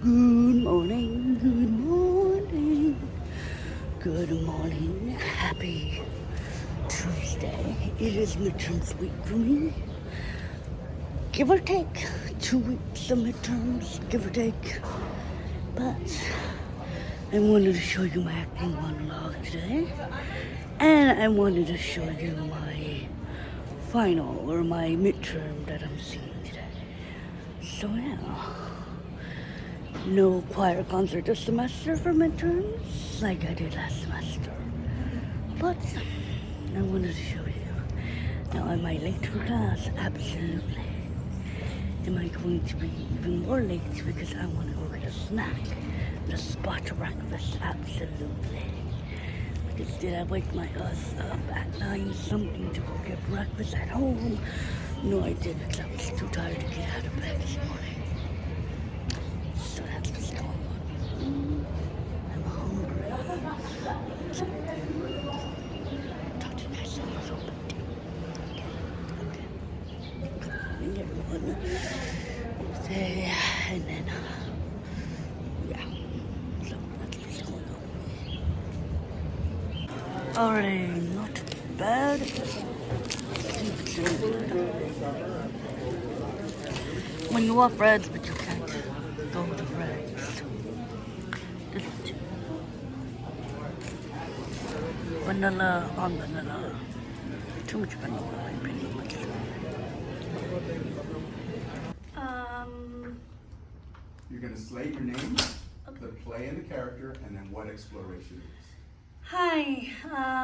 Good morning, good morning, good morning. Happy Tuesday. It is midterms week for me. Give or take 2 weeks of midterms, give or take. But I wanted to show you my acting monologue today. And I wanted to show you my final or my midterm that I'm seeing today. So yeah. No choir concert this semester for midterms like I did last semester. But I wanted to show you. Now, am I late for class? Absolutely. Am I going to be even more late because I want to go get a snack? The spot breakfast? Absolutely. Because did I wake my ass up at 9 something to go get breakfast at home? No, I didn't. I was too tired to get out of bed this morning. So that's what's going on. I'm hungry. Talk to you guys in a little bit. Okay. Good morning, everyone. Say, and then, yeah. So that's what's going on. Alright, not bad. When you want breads, but you can't go to breads. Vanilla on vanilla. Too much vanilla, in my opinion. You're going to slate your name, the play and the character, and then what exploration it is. Hi,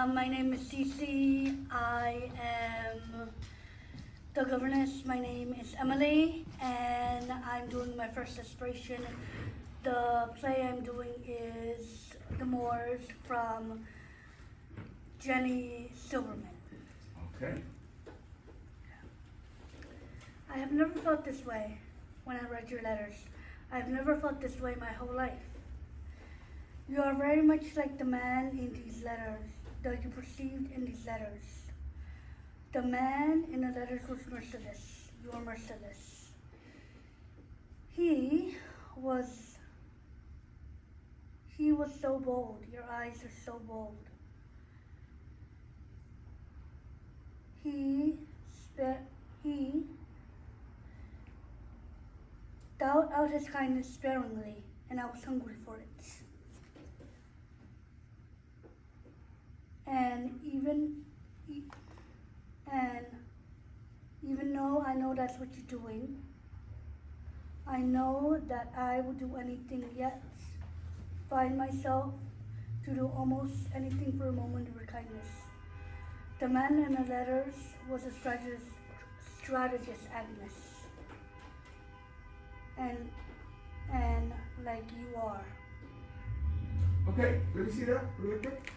my name is Cece. I am the governess. My name is Emily, and I'm doing my first exploration. The play I'm doing is The Moors from Jenny Silverman. Okay. I have never felt this way when I read your letters. I've never felt this way my whole life. You are very much like the man in these letters, that you perceived in these letters. The man in the letters was merciless. You are merciless. He was so bold. Your eyes are so bold. He dealt out his kindness sparingly, and I was hungry for it. And even though I know that's what you're doing, I know that I would do anything yet find myself to do almost anything for a moment of your kindness. The man in the letters was a strategist Agnes. And like you are. Okay, let me see that really quick.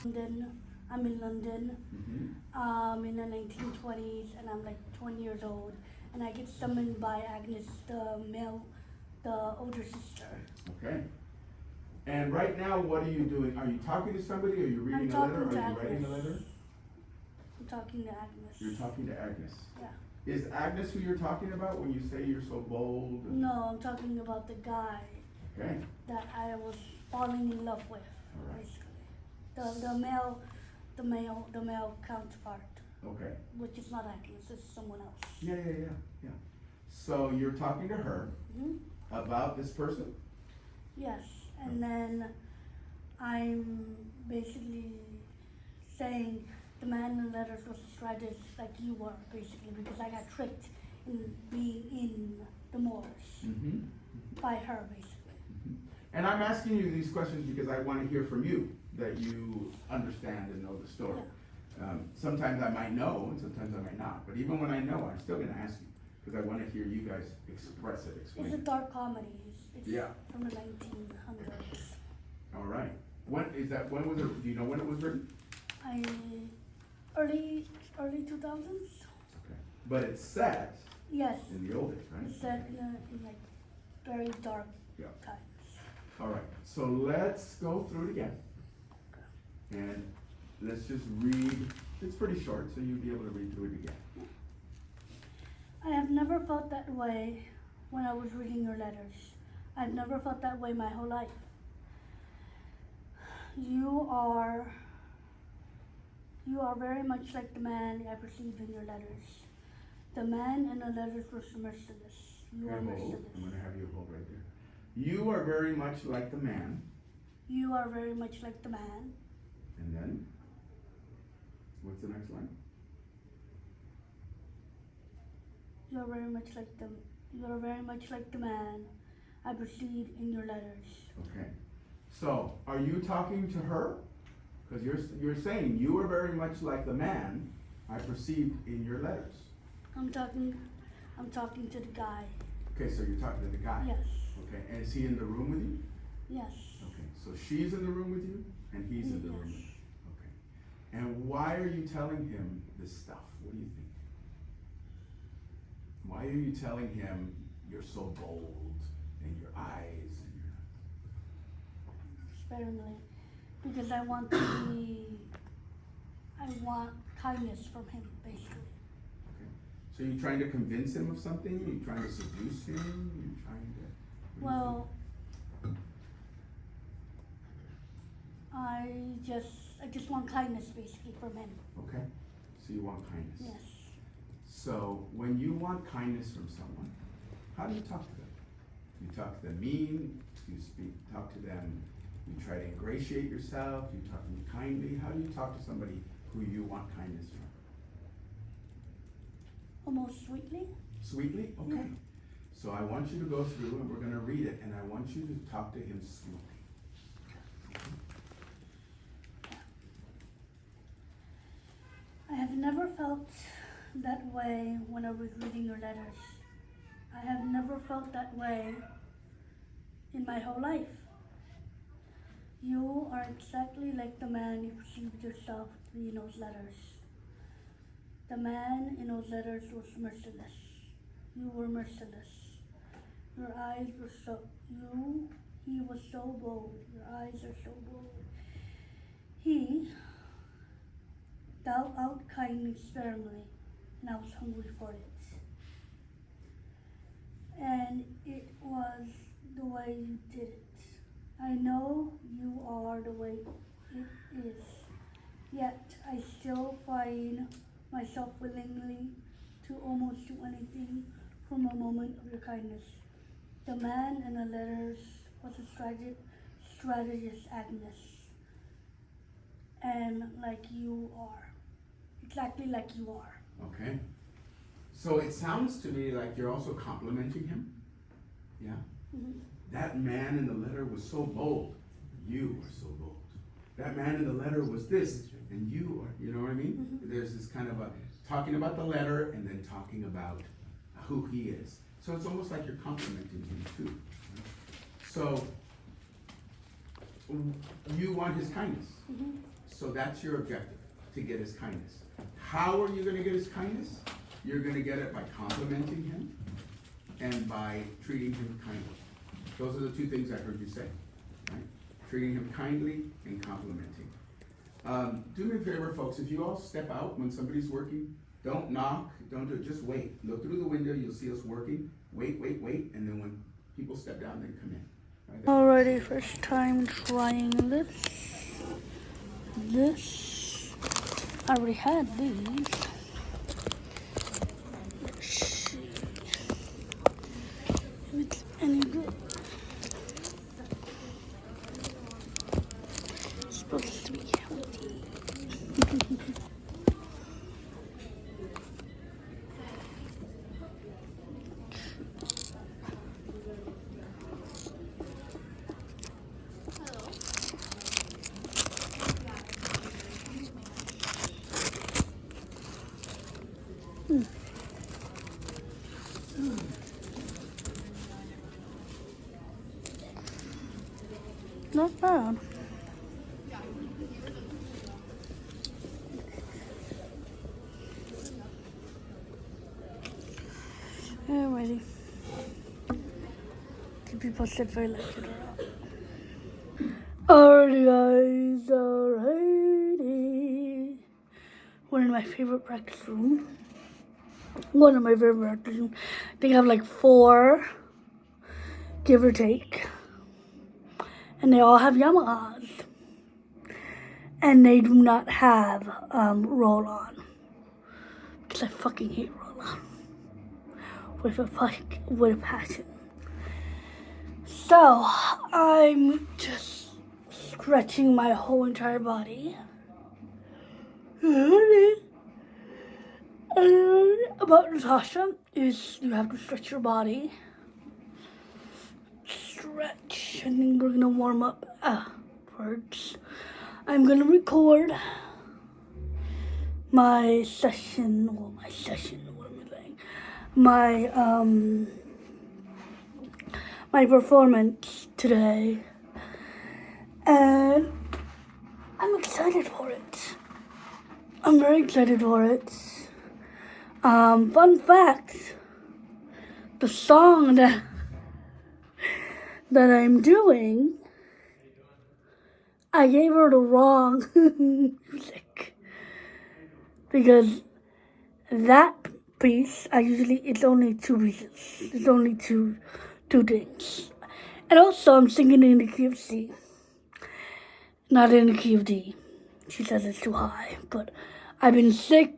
I'm in London, in the 1920s, and I'm like 20 years old, and I get summoned by Agnes, the older sister. Okay. And right now, what are you doing? Are you talking to somebody? Are you reading a letter? Are you writing a letter? I'm talking to Agnes. You're talking to Agnes. Yeah. Is Agnes who you're talking about when you say you're so bold? No, I'm talking about the guy that I was falling in love with, basically. The male counterpart. Okay. Which is not Agnes, it's someone else. Yeah. So you're talking to her about this person? Yes, and then I'm basically saying the man in the letters was a strategist like you were, basically, because I got tricked in being in the Moors by her, basically. And I'm asking you these questions because I want to hear from you that you understand and know the story. Yeah. Sometimes I might know and sometimes I might not, but even when I know, I'm still going to ask you because I want to hear you guys express it, explain It's a it. dark comedy. It's Yeah. from the 1900s. All right. When was it? Do you know when it was written? Early 2000s. Okay. But it's set Yes. in the old days, right? It's set in like very dark times. All right. So let's go through it again. And let's just read. It's pretty short, so you'll be able to read through it again. I have never felt that way when I was reading your letters. I've never felt that way my whole life. You are very much like the man I perceived in your letters. The man in the letters was merciless. You are merciless. I'm going to have you hold right there. You are very much like the man. You are very much like the man. And then, what's the next line? You are very much like the man I perceived in your letters. Okay. So, are you talking to her? Because you're saying you are very much like the man I perceived in your letters. I'm talking to the guy. Okay, so you're talking to the guy. Yes. Okay, and is he in the room with you? Yes. Okay, so she's in the room with you, and he's in the room with you. Okay. And why are you telling him this stuff? What do you think? Why are you telling him you're so bold in your eyes and your... Sparingly. Because I want kindness from him, basically. Okay. So you're trying to convince him of something? You're trying to seduce him? You're trying to... Well, I just want kindness, basically, from him. Okay. So you want kindness. Yes. So when you want kindness from someone, how do you talk to them? You talk to them mean? You talk to them, you try to ingratiate yourself? You talk to them kindly? How do you talk to somebody who you want kindness from? Almost sweetly. Sweetly? Okay. Yeah. So I want you to go through and we're going to read it, and I want you to talk to him sweetly. I have never felt that way when I was reading your letters. I have never felt that way in my whole life. You are exactly like the man you perceived yourself to be in those letters. The man in those letters was merciless. You were merciless. Your eyes were he was so bold. Your eyes are so bold. He dealt out kindly sparingly, and I was hungry for it. And it was the way you did it. I know you are the way it is, yet I still find myself willingly to almost do anything from a moment of your kindness. The man in the letters was a strategist Agnes, and like you are, exactly like you are. Okay. So it sounds to me like you're also complimenting him. Yeah? Mm-hmm. That man in the letter was so bold. You are so bold. That man in the letter was this, and you are, you know what I mean? Mm-hmm. There's this kind of a talking about the letter and then talking about who he is. So it's almost like you're complimenting him too. So you want his kindness. Mm-hmm. So that's your objective, to get his kindness. How are you going to get his kindness? You're going to get it by complimenting him and by treating him kindly. Those are the two things I heard you say, right? Treating him kindly and complimenting. Do me a favor, folks, if you all step out when somebody's working, don't knock, don't do it, just wait. Look through the window, you'll see us working. Wait, and then when people step down, then come in. Right? Alrighty, first time trying this. I already had these. Let's see if it's any good. It's supposed to be healthy. Not bad. Alrighty. Keep you posted if I like it or not. Alrighty, guys. Alrighty. We're in my favorite practice room. One of my favorite practice rooms. They have like 4 give or take. And they all have Yamahas. And they do not have roll-on. Because I fucking hate roll-on. With a passion. So, I'm just stretching my whole entire body. And about Natasha is you have to stretch your body. Stretch. And then we're going to warm up afterwards. I'm going to record my session, what am I saying? My performance today, and I'm excited for it. I'm very excited for it. Fun fact, the song that I'm doing, I gave her the wrong music, because that piece, it's only two pieces. It's only two things. And also, I'm singing in the key of C, not in the key of D. She says it's too high, but I've been sick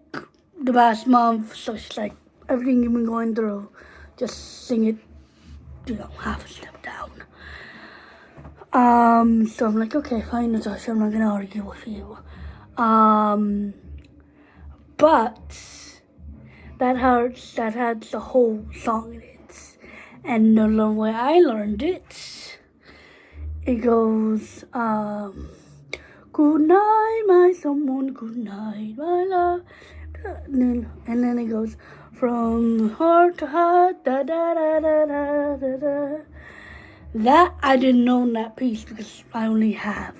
the past month, so she's like, everything you've been going through, just sing it, half a step down. So I'm like, okay, fine, Natasha, I'm not gonna argue with you. But that had the whole song in it. And the way I learned it, it goes, good night, my someone, good night, my love. And then it goes, from heart to heart, da da da da da da da. That I didn't know in that piece because I only have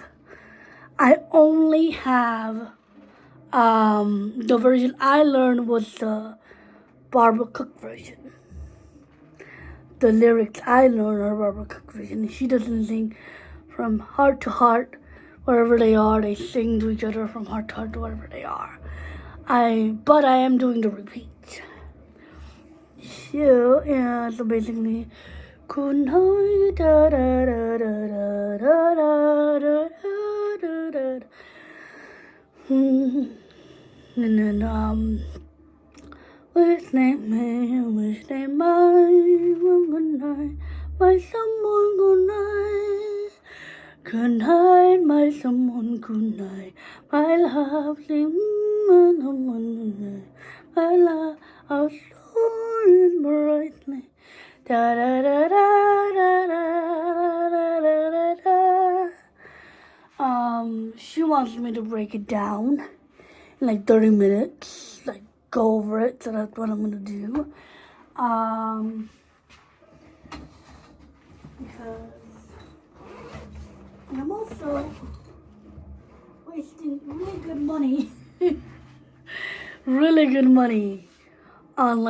the version I learned was the Barbara Cook version. The lyrics I learned are Barbara Cook version. She doesn't sing from heart to heart, wherever they are. They sing to each other from heart to heart, wherever they are. But I am doing the repeat. So basically, good night, da da da da da da da da da da. And then wish name mine, good night, my someone, good night. Good night, my someone, good night, my lovely my love, our soul is brightly. Da da da da da da da da da. She wants me to break it down in like 30 minutes, like go over it, so that's what I'm gonna do. Because I'm also wasting really good money, on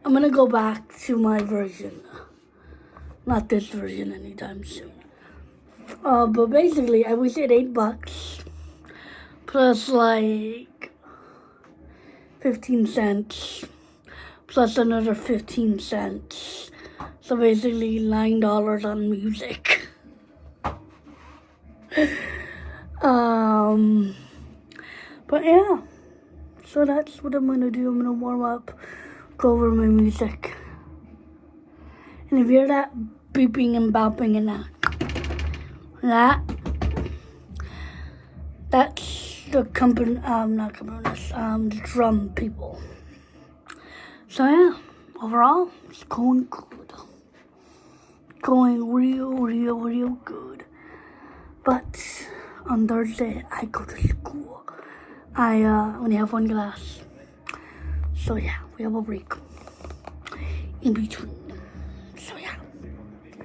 I'm gonna go back to my version, not this version anytime soon. But basically, I wasted $8 plus like 15 cents plus another 15 cents. So basically $9 on music. But yeah, so that's what I'm gonna do. I'm gonna warm up, go over my music. And if you hear that beeping and bopping and that's the company, the drum people. So yeah, overall, it's going good. Going real good. But on Thursday, I go to school. I only have one class. So yeah, we have a break in between. So yeah,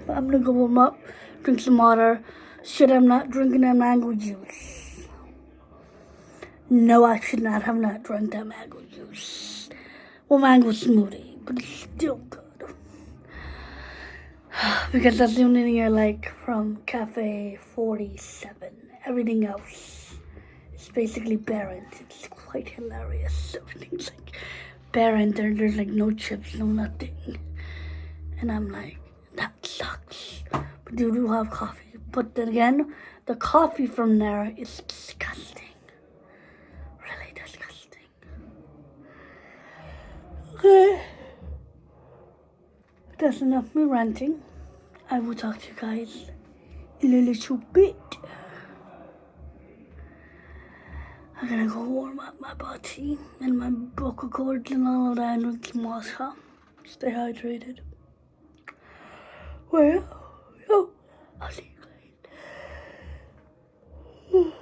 but I'm gonna go warm up, drink some water. Shit, I'm not drinking that mango juice. No, I should not have not drunk that mango juice. Well, mango smoothie, but it's still good. Because that's the only thing I like from Cafe 47. Everything else is basically barren. It's quite hilarious. Everything's like barren. There's like no chips, no nothing. And I'm like, that sucks. But they do have coffee. But then again, the coffee from there is disgusting. Really disgusting. Okay. That's enough of me ranting. I will talk to you guys in a little bit. I'm gonna go warm up my body and my vocal cords and all of that with some water. Stay hydrated. Well, I'll see you guys.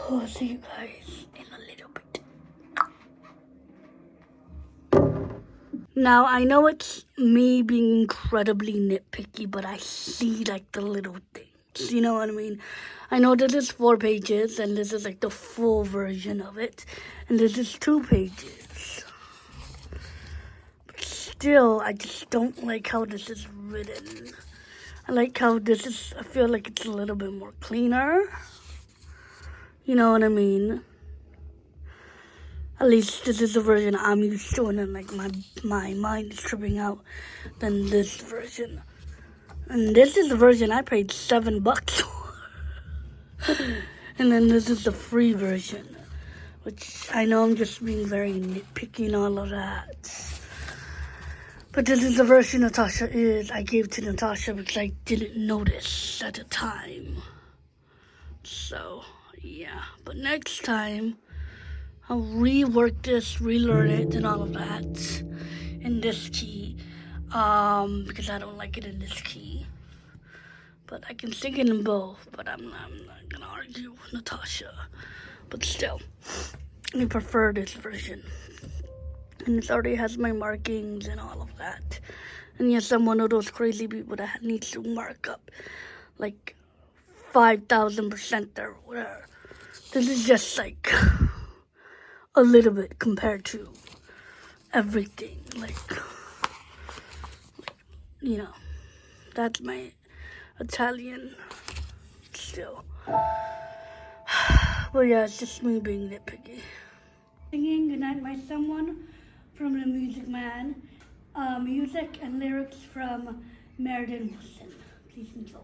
I'll see you guys in a little bit. Now, I know it's me being incredibly nitpicky, but I see like the little things. You know what I mean? I know this is 4 pages, and this is like the full version of it, and this is 2 pages. But still, I just don't like how this is written. I like how this is, I feel like it's a little bit more cleaner. You know what I mean? At least this is the version I'm used to, and then like my mind is tripping out than this version. And this is the version I paid $7 for. And then this is the free version, which I know I'm just being very nitpicky and all of that. But this is the version I gave to Natasha because I didn't notice at the time. So, yeah. But next time, I'll rework this, relearn it, and all of that in this key. Because I don't like it in this key. But I can sing it in both, but I'm not gonna argue with Natasha. But still, I prefer this version. And it already has my markings and all of that. And yes, I'm one of those crazy people that needs to mark up like 5,000% there or whatever. This is just like a little bit compared to everything. Like, you know, that's my Italian still. But yeah, it's just me being nitpicky. Singing Goodnight My Someone from the Music Man. Music and lyrics from Meriden Wilson. Please enjoy.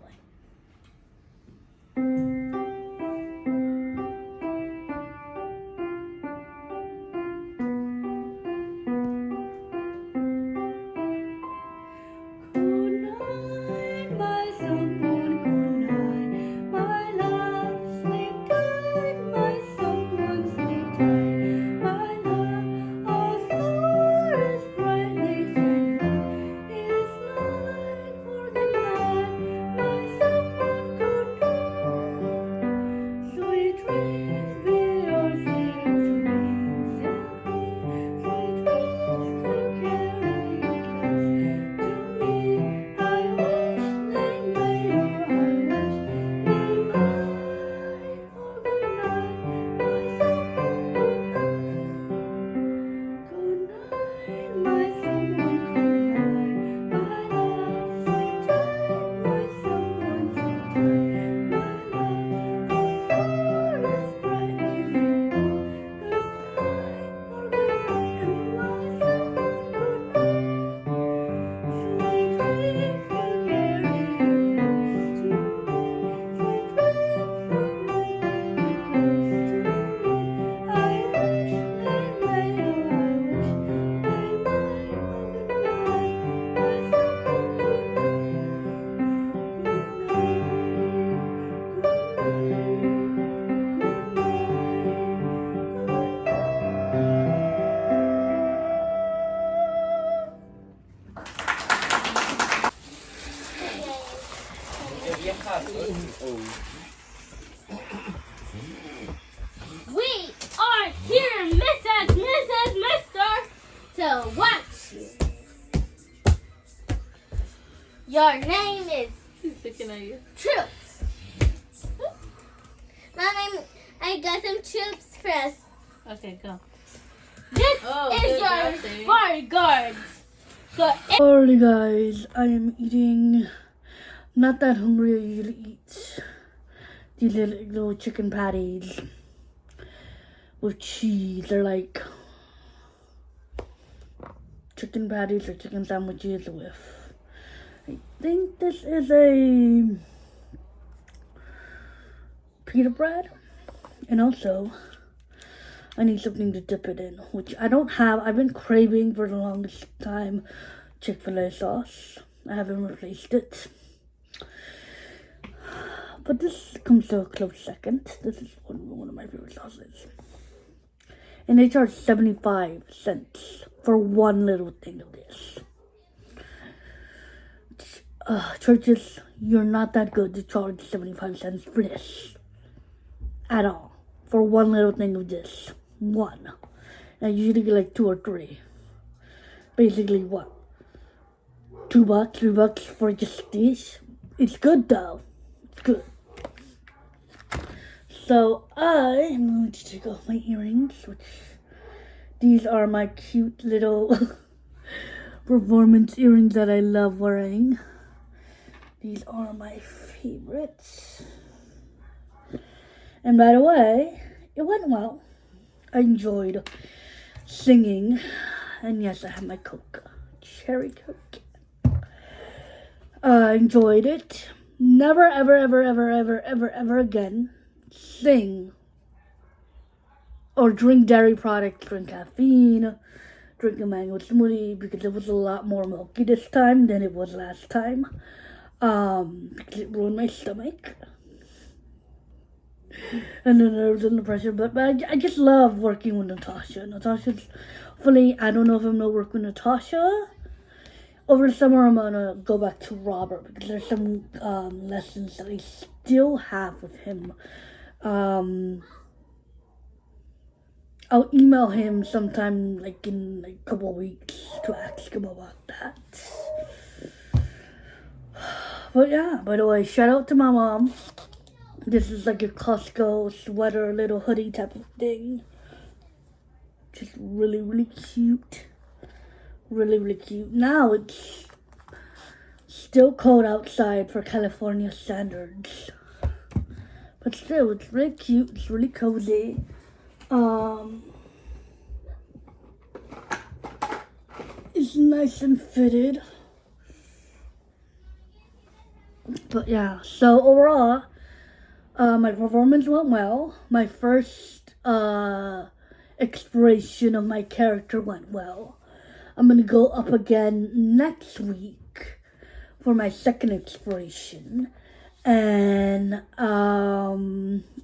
We are here, Mrs. Mister, to watch you. Your name is Troops. My name, I got some Troops first. Okay, go. This is your bodyguard. So Alright guys, I am eating, not that hungry. I usually eat these little chicken patties with cheese. They're like chicken patties or chicken sandwiches with think this is a pita bread. And also, I need something to dip it in, which I don't have. I've been craving for the longest time Chick-fil-A sauce. I haven't replaced it. But this comes to a close second. This is one of my favorite sauces. And they charge 75 cents for one little thing of this. Churches, you're not that good to charge 75 cents for this. At all. For one little thing of this. One. And I usually get like 2 or 3. Basically what? $2, $3 for just this. It's good though. It's good. So I'm going to take off my earrings, which these are my cute little performance earrings that I love wearing. These are my favorites. And by the way, it went well. I enjoyed singing. And yes, I have my Coke. Cherry Coke. I enjoyed it. Never, ever, ever, ever, ever, ever, ever again sing or drink dairy products, drink caffeine, drink a mango smoothie, because it was a lot more milky this time than it was last time. Because it ruined my stomach. And the nerves and the pressure. But I just love working with Natasha. Natasha's fully, I don't know if I'm going to work with Natasha. Over the summer, I'm going to go back to Robert, because there's some lessons that I still have with him. I'll email him sometime, like in like a couple of weeks, to ask him about that. But yeah, by the way, shout out to my mom. This is like a Costco sweater, little hoodie type of thing. Just really, really cute. Really, really cute. Now it's still cold outside for California standards. But still, it's really cute. It's really cozy. It's nice and fitted. But yeah, so overall, my performance went well. My first exploration of my character went well. I'm gonna go up again next week for my second exploration. And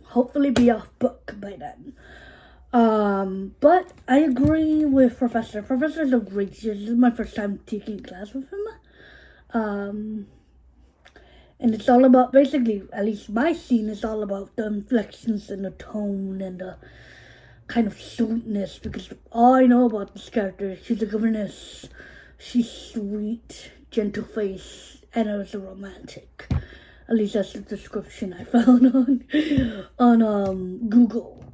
hopefully be off book by then. But I agree with Professor. Professor's a great teacher. This is my first time taking class with him. And it's all about, basically, at least my scene is all about the inflections and the tone and the kind of sweetness, because all I know about this character, she's a governess. She's sweet, gentle face, and also romantic. At least that's the description I found on Google.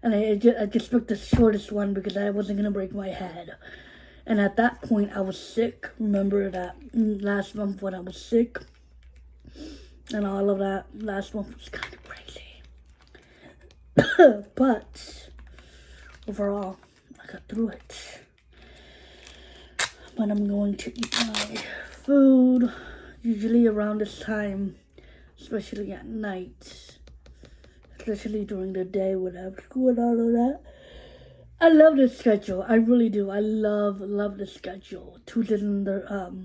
And I just picked the shortest one because I wasn't going to break my head. And at that point, I was sick. Remember that last month when I was sick? And all of that last month was kind of crazy. But overall, I got through it. But I'm going to eat my food, usually around this time. Especially at night, especially during the day when I'm school and all of that. I love this schedule. I really do. I love the schedule. Tuesdays and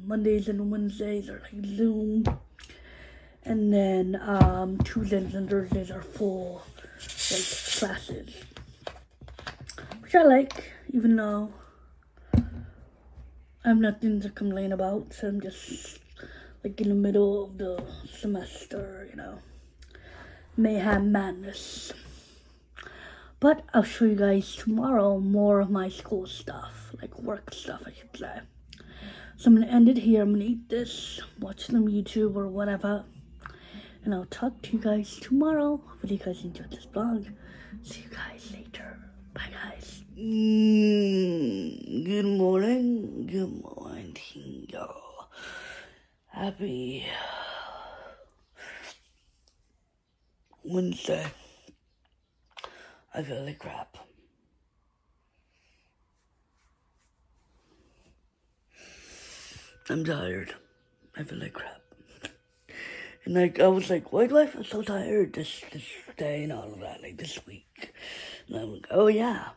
Mondays and Wednesdays are like Zoom, and then Tuesdays and Thursdays are full like classes, which I like, even though I have nothing to complain about. So I'm just like in the middle of the semester, you know, mayhem madness. But I'll show you guys tomorrow more of my school stuff, like work stuff, I should say. So I'm gonna end it here. I'm gonna eat this, watch some YouTube or whatever, and I'll talk to you guys tomorrow. Hopefully you guys enjoyed this vlog. See you guys later. Bye, guys. Good morning, y'all. Happy Wednesday. I feel like crap. I'm tired. I feel like crap. And like, I was like, why do I feel so tired this day and all of that, like this week? And I'm like, oh yeah.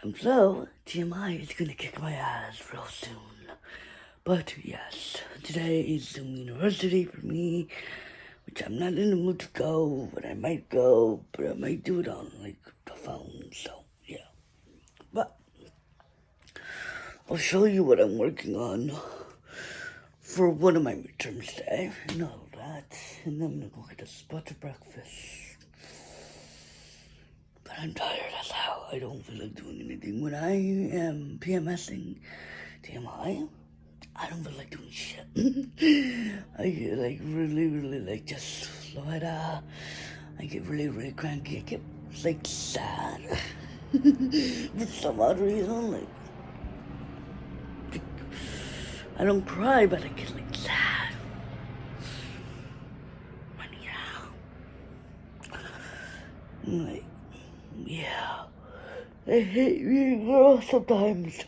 And so, TMI is gonna kick my ass real soon. But yes, today is Zoom University for me, which I'm not in the mood to go, but I might go, but I might do it on like the phone, so yeah. But I'll show you what I'm working on for one of my midterms today, and all that, and then I'm gonna go get a spot of breakfast. But I'm tired as hell. I don't feel like doing anything. When I am PMSing TMI, I don't feel like doing shit. I get like really like just Florida. I get really cranky. I get like sad. For some odd reason, like I don't cry, but I get like sad. And yeah. Like, yeah. I hate being a girl sometimes.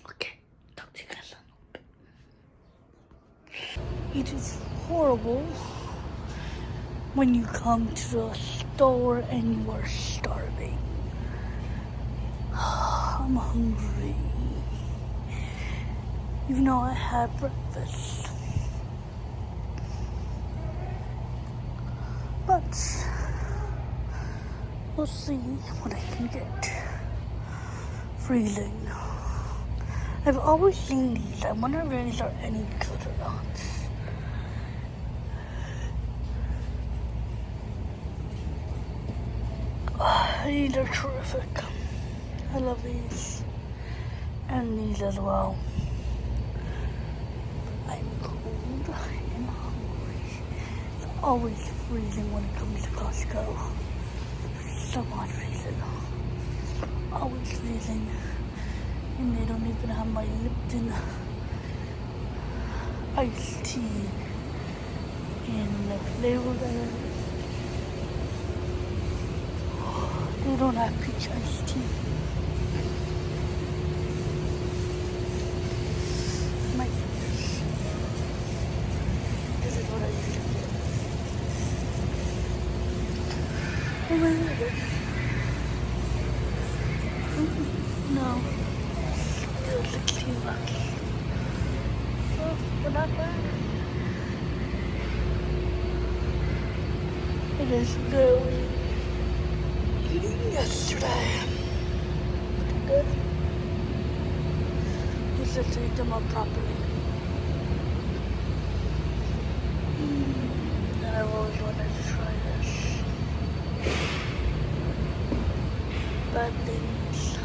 Okay, talk to you guys in a little bit. It is horrible when you come to the store and you are starving. I'm hungry. Even though I had breakfast. But we'll see what I can get. Freezing. I've always seen these. I wonder if these are any good or not. These are terrific. I love these. And these as well. I'm cold. I'm hungry. It's always freezing when it comes to Costco. For some odd reason. Always freezing. And they don't even have my Lipton iced tea in the flavor that they don't have peach iced tea. My goodness. This is what I usually get. Oh my goodness. No. It was $16. So, we're not bad. It is good. Eating yesterday. Pretty good. You should treat them up properly. And I've always wanted to try this. Bad things.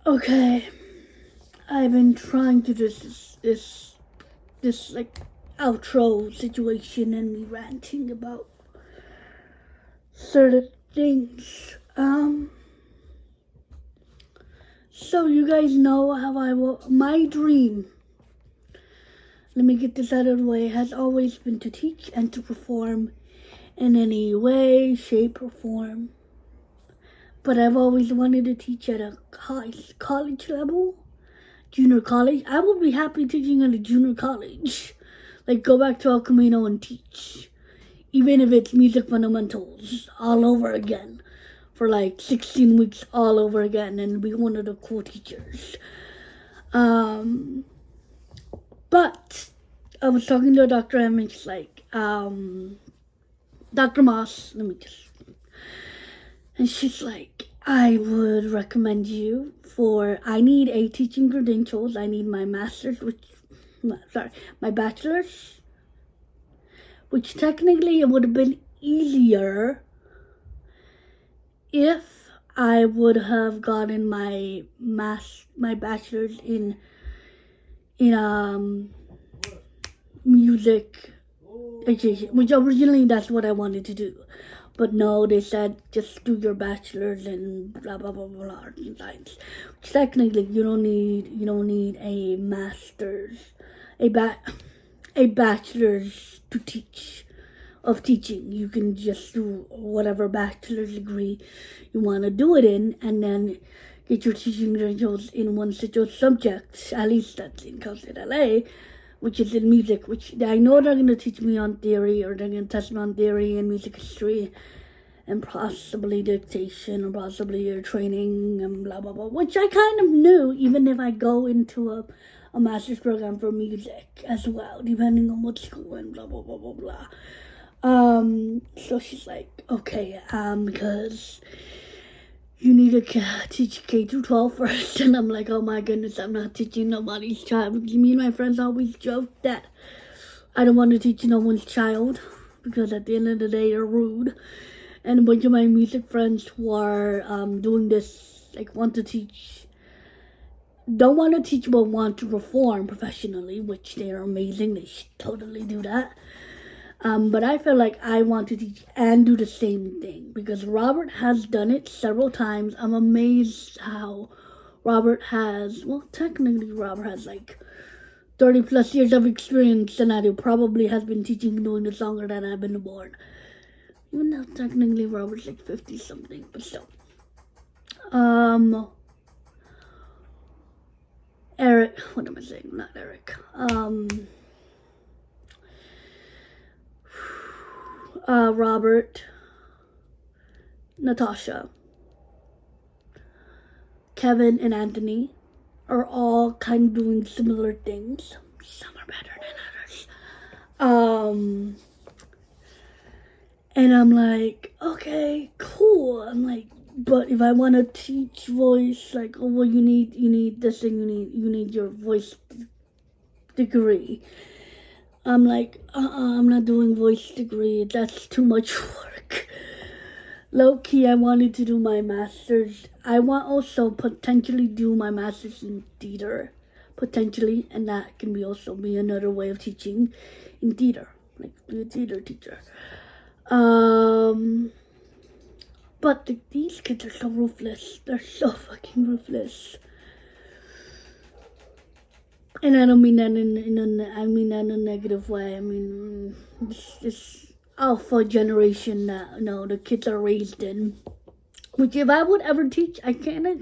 Okay, I've been trying to do this like outro situation and me ranting about certain things. So you guys know how my dream, let me get this out of the way, has always been to teach and to perform in any way, shape, or form. But I've always wanted to teach at a college level, junior college. I would be happy teaching at a junior college. Like, go back to El Camino and teach. Even if it's music fundamentals all over again. For like 16 weeks all over again and be one of the cool teachers. But I was talking to a doctor and it's like, Dr. Moss, and she's like, I would recommend you I need a teaching credentials. I need my master's, my bachelor's, which technically it would have been easier if I would have gotten my bachelor's in music education, which originally that's what I wanted to do. But no, they said just do your bachelor's and blah blah blah blah arts and science. Which technically you don't need a master's, a bachelor's to teach of teaching. You can just do whatever bachelor's degree you want to do it in, and then get your teaching credentials in one such a subject. At least that's in Cal State LA, which is in music, which I know they're going to teach me on theory, or they're going to test me on theory and music history, and possibly dictation, or possibly your training, and blah, blah, blah, which I kind of knew, even if I go into a master's program for music as well, depending on what school, and blah, blah, blah, blah, blah. So she's like, okay, because you need to teach K through 12 first. And I'm like, oh my goodness, I'm not teaching nobody's child. Because me and my friends always joke that I don't want to teach no one's child, because at the end of the day, they're rude. And a bunch of my music friends who are doing this, like, don't want to teach, but want to perform professionally, which they are amazing. They should totally do that. But I feel like I want to teach and do the same thing, because Robert has done it several times. I'm amazed how technically Robert has like 30 plus years of experience, and I probably has been teaching and doing this longer than I've been born. Even though technically Robert's like 50 something, but still. Eric, what am I saying? Not Eric. Robert, Natasha, Kevin, and Anthony are all kind of doing similar things. Some are better than others. And I'm like, okay, cool. I'm like, but if I want to teach voice, like, oh, well, you need this thing, you need your voice degree. I'm like, I'm not doing voice degree. That's too much work. Low key, I wanted to do my master's. I want also potentially do my master's in theater, potentially, and that can be also be another way of teaching in theater, like be a theater teacher. But these kids are so ruthless. They're so fucking ruthless. And I don't mean that in a negative way. I mean, this alpha generation that the kids are raised in. Which if I would ever teach, I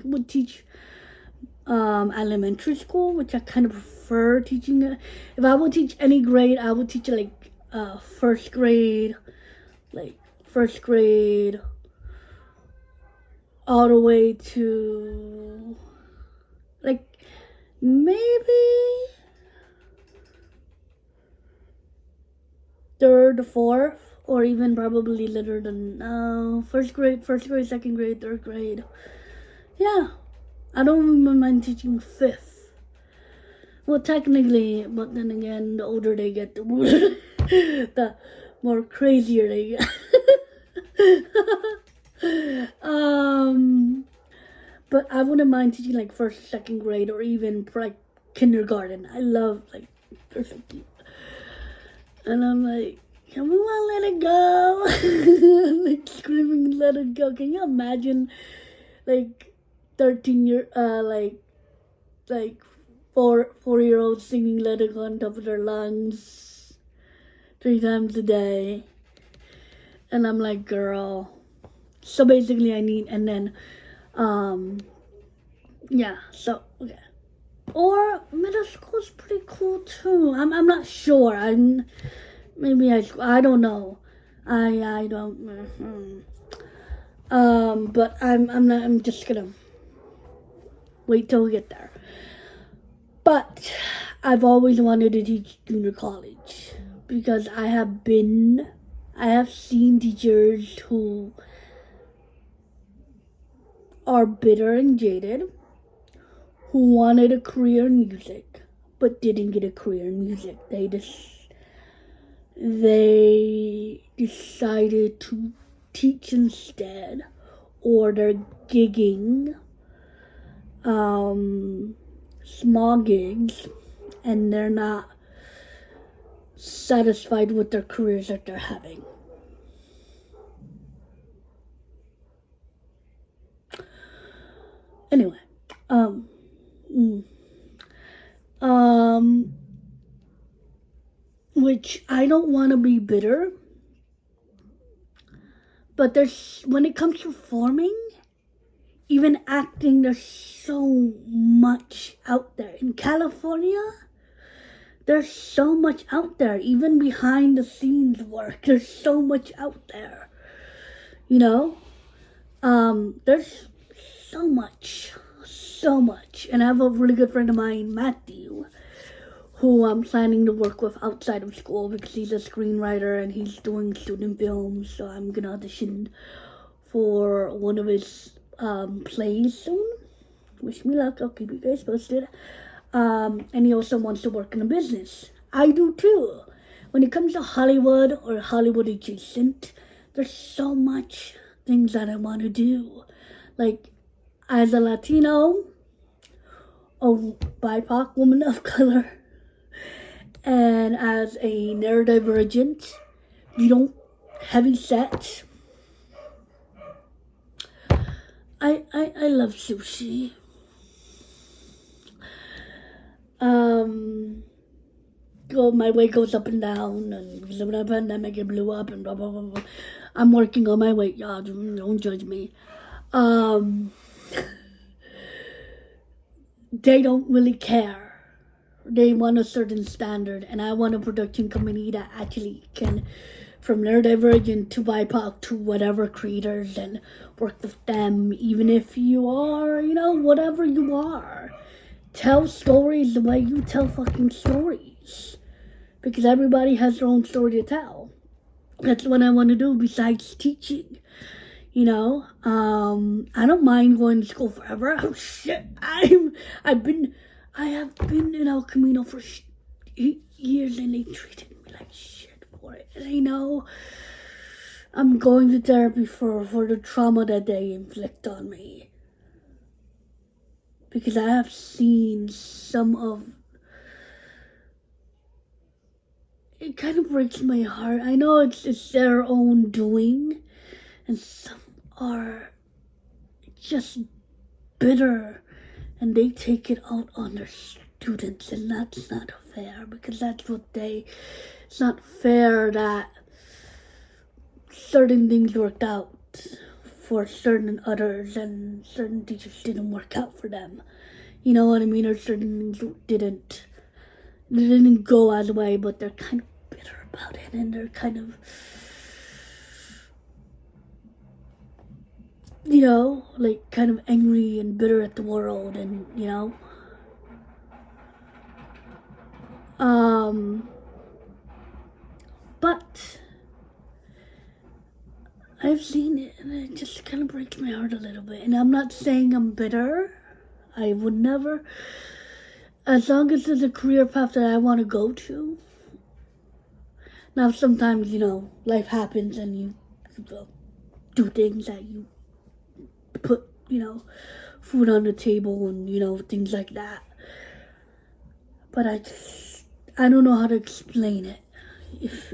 would teach elementary school, which I kind of prefer teaching. If I would teach any grade, I would teach like first grade, all the way to like maybe third, fourth, or even probably later than first grade, second grade, third grade. Yeah, I don't even mind teaching fifth. Well, technically, but then again, the older they get, the more crazier they get. But I wouldn't mind teaching like first, second grade, or even like kindergarten. I love like they're so cute. And I'm like, can we want let it go? Like screaming, let it go. Can you imagine like 4-year-olds singing let it go on top of their lungs 3 times a day? And I'm like, girl. So basically I need, and then yeah, so okay. Or middle school is pretty cool too. I'm not sure. Maybe I don't know. I don't. But I'm just gonna wait till we get there. But I've always wanted to teach junior college, because I have seen teachers who are bitter and jaded, who wanted a career in music but didn't get a career in music. They decided to teach instead, or they're gigging small gigs, and they're not satisfied with their careers that they're having. Anyway, which I don't want to be bitter, but when it comes to performing, even acting, there's so much out there. In California, there's so much out there. Even behind the scenes work, there's so much out there. You know? There's so much. And I have a really good friend of mine, Matthew, who I'm planning to work with outside of school because he's a screenwriter and he's doing student films. So I'm going to audition for one of his plays soon. Wish me luck. I'll keep you guys posted. And he also wants to work in a business. I do too. When it comes to Hollywood or Hollywood adjacent, there's so much things that I want to do. Like, as a Latino, a BIPOC woman of color, and as a neurodivergent, heavy set, I love sushi. My weight goes up and down, and because of the pandemic, it blew up, and blah, blah, blah, blah. I'm working on my weight, y'all. Don't judge me. They don't really care. They want a certain standard, and I want a production company that actually can, from neurodivergent to BIPOC to whatever creators, and work with them, even if you are, whatever you are. Tell stories the way you tell fucking stories. Because everybody has their own story to tell. That's what I want to do besides teaching. I don't mind going to school forever. Oh shit, I have been in El Camino for 8 years and they treated me like shit for it. And I'm going to therapy for the trauma that they inflict on me. Because I have seen some of... It kind of breaks my heart. I know it's their own doing. And some are just bitter. And they take it out on their students. And that's not fair. Because that's what it's not fair that certain things worked out for certain others and certain teachers didn't work out for them. You know what I mean? Or certain things didn't go as way, but they're kind of bitter about it, and they're kind of, kind of angry and bitter at the world, and, but I've seen it, and it just kind of breaks my heart a little bit. And I'm not saying I'm bitter. I would never. As long as there's a career path that I want to go to. Now, sometimes, life happens and you do things that you put, food on the table and, things like that. But I don't know how to explain it. If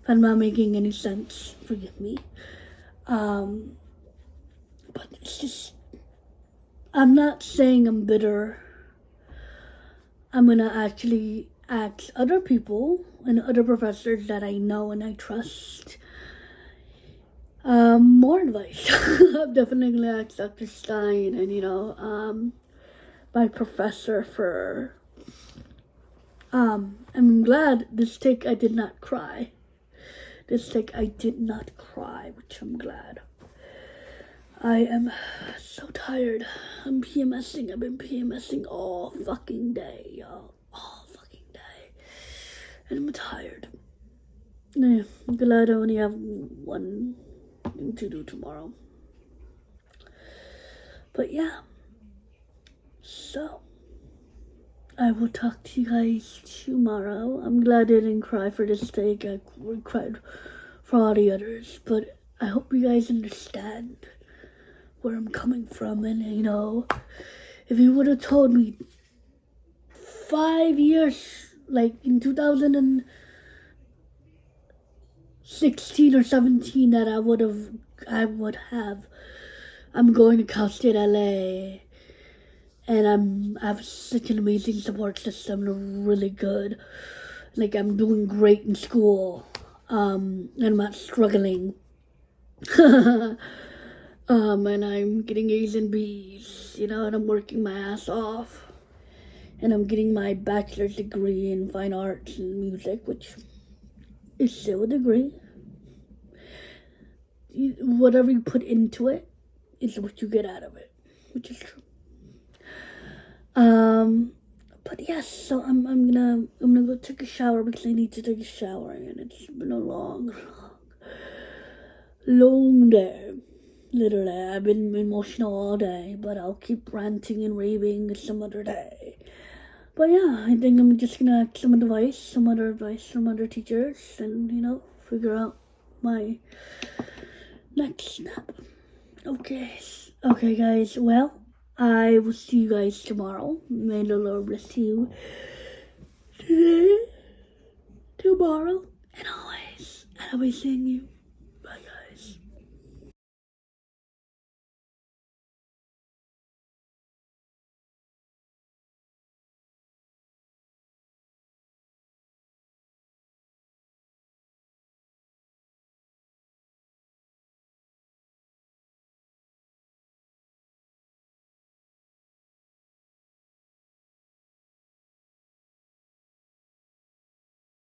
I'm not making any sense, forgive me. But it's just, I'm not saying I'm bitter. I'm gonna actually ask other people and other professors that I know and I trust more advice. I've definitely asked Dr. Stein and, my professor for, I'm glad this take I did not cry. This take I did not cry, which I'm glad. I am so tired. I'm PMSing. I've been PMSing all fucking day, y'all. All fucking day. And I'm tired. Yeah, I'm glad I only have one thing to do tomorrow. But yeah. So, I will talk to you guys tomorrow. I'm glad I didn't cry for this take. I cried for all the others. But I hope you guys understand where I'm coming from. And, if you would have told me 5 years like in 2016 or 17 that I would have. I'm going to Cal State LA, and I have such an amazing support system. They're really good. Like, I'm doing great in school. And I'm not struggling. And I'm getting A's and B's, and I'm working my ass off. And I'm getting my bachelor's degree in fine arts and music, which is still a degree. Whatever you put into it is what you get out of it, which is true. But yes, so I'm gonna go take a shower because I need to take a shower, and it's been a long day. Literally, I've been emotional all day, but I'll keep ranting and raving some other day. But yeah, I think I'm just gonna get some other advice from other teachers, and figure out my next step. Okay, guys. Well, I will see you guys tomorrow. May the Lord bless you today, tomorrow, and always. And I'll be seeing you